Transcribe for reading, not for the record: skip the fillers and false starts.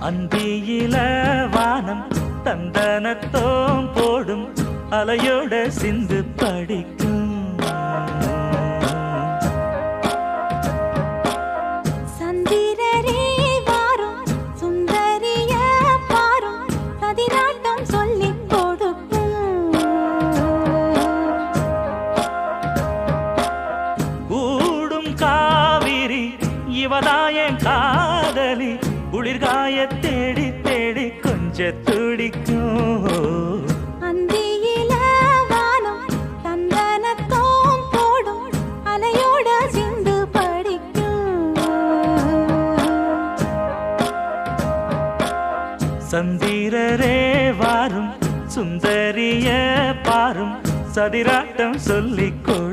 அந்தியில வானம் தந்தனத்தோம் போடும் அலையோட சிந்து படிக்கும். சந்திரரே வாரும் சுந்தரிய பாரும் சதிராட்டம் சொல்லிக் கொடுக்கும். கூடும் காவிரி இவதாயன் காதலி குளிர்காய தேடி தேடி கொஞ்ச துடிக்கும். அந்தியில வானம் தந்தனத்தோம் போடும் அலையோட சிந்து படிக்கும். சந்திரரே வாரும் சுந்தரிய பாரும் சதிராட்டம் சொல்லிக் கொடு.